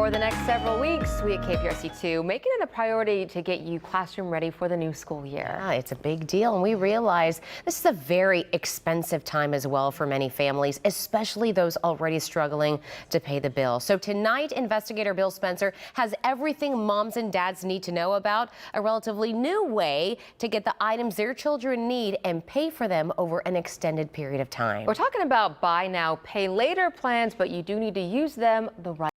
For the next several weeks, we at KPRC2 making it a priority to get you classroom ready for the new school year. Yeah, it's a big deal, and we realize this is a very expensive time as well for many families, especially those already struggling to pay the bill. So tonight, investigator Bill Spencer has everything moms and dads need to know about a relatively new way to get the items their children need and pay for them over an extended period of time. We're talking about buy now, pay later plans, but you do need to use them the right.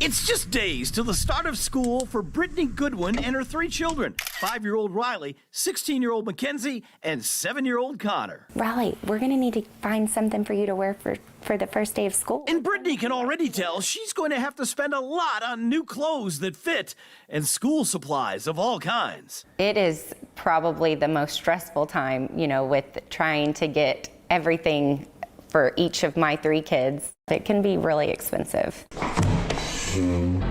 It's just days till the start of school for Brittany Goodwin and her 3 children, 5-year-old Riley, 16-year-old Mackenzie, and 7-year-old Connor. Riley, we're going to need to find something for you to wear for the first day of school. And Brittany can already tell she's going to have to spend a lot on new clothes that fit and school supplies of all kinds. It is probably the most stressful time, with trying to get everything for each of my 3 kids. It can be really expensive. And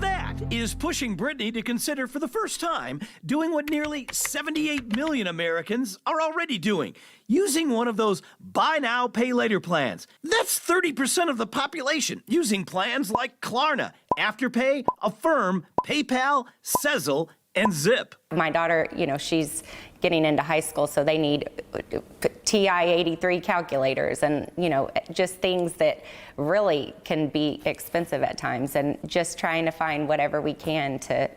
that is pushing Brittany to consider for the first time doing what nearly 78 million Americans are already doing, using one of those buy now, pay later plans. That's 30% of the population using plans like Klarna, Afterpay, Affirm, PayPal, Sezzle, and Zip. My daughter, she's getting into high school, so they need TI-83 calculators and, just things that really can be expensive at times, and just trying to find whatever we can to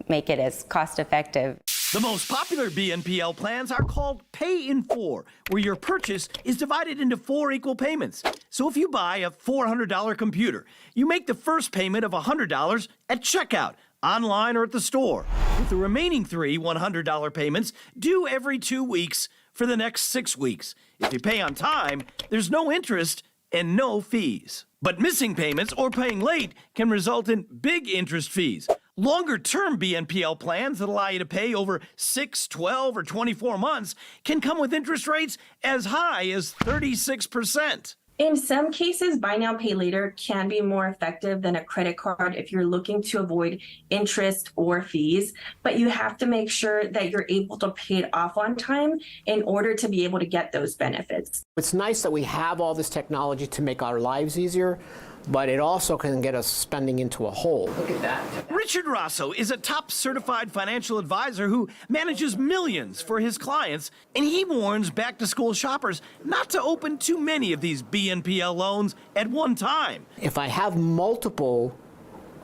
make it as cost effective. The most popular BNPL plans are called Pay in 4, where your purchase is divided into 4 equal payments. So if you buy a $400 computer, you make the first payment of $100 at checkout, online or at the store, with the remaining 3 $100 payments due every 2 weeks for the next 6 weeks. If you pay on time, there's no interest and no fees. But missing payments or paying late can result in big interest fees. Longer-term BNPL plans that allow you to pay over 6, 12, or 24 months can come with interest rates as high as 36%. In some cases, buy now, pay later can be more effective than a credit card if you're looking to avoid interest or fees, but you have to make sure that you're able to pay it off on time in order to be able to get those benefits. It's nice that we have all this technology to make our lives easier, but it also can get us spending into a hole. Look at that. Richard Rosso is a top certified financial advisor who manages millions for his clients, and he warns back-to-school shoppers not to open too many of these BNPL loans at one time. If I have multiple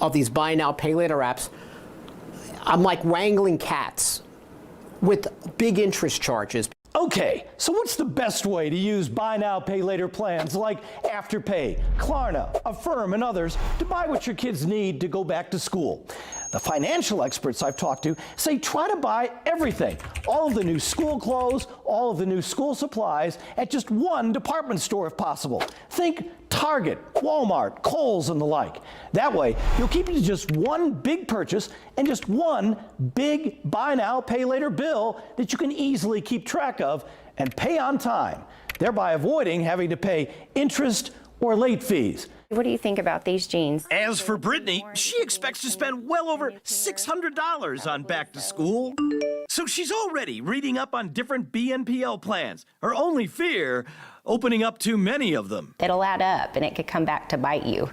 of these buy now, pay later apps, I'm like wrangling cats with big interest charges. Okay, so what's the best way to use buy now, pay later plans like Afterpay, Klarna, Affirm, and others to buy what your kids need to go back to school? The financial experts I've talked to say try to buy everything, all of the new school clothes, all of the new school supplies at just one department store if possible. Think Target, Walmart, Kohl's, and the like. That way, you'll keep it to just one big purchase and just one big buy now, pay later bill that you can easily keep track of and pay on time, thereby avoiding having to pay interest or late fees. What do you think about these jeans? As for Brittany, she expects to spend well over $600 on back to school. So she's already reading up on different BNPL plans. Her only fear, opening up too many of them. It'll add up and it could come back to bite you.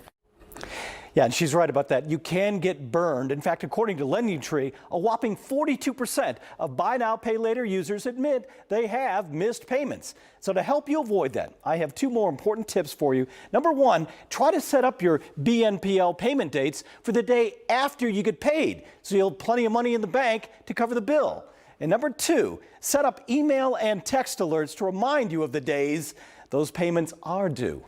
Yeah, and she's right about that. You can get burned. In fact, according to LendingTree, a whopping 42% of buy now, pay later users admit they have missed payments. So to help you avoid that, I have 2 more important tips for you. Number 1, try to set up your BNPL payment dates for the day after you get paid, so you'll have plenty of money in the bank to cover the bill. And number 2, set up email and text alerts to remind you of the days those payments are due.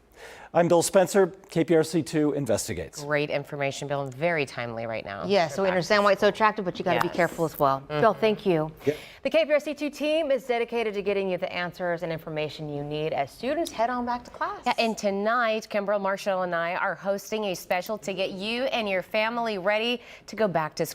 I'm Bill Spencer, KPRC2 Investigates. Great information, Bill, and very timely right now. Yeah, so we understand why it's so attractive, but you got to be careful as well. Bill, thank you. Yep. The KPRC2 team is dedicated to getting you the answers and information you need as students head on back to class. Yeah, and tonight, Kimbrell, Marshall, and I are hosting a special to get you and your family ready to go back to school.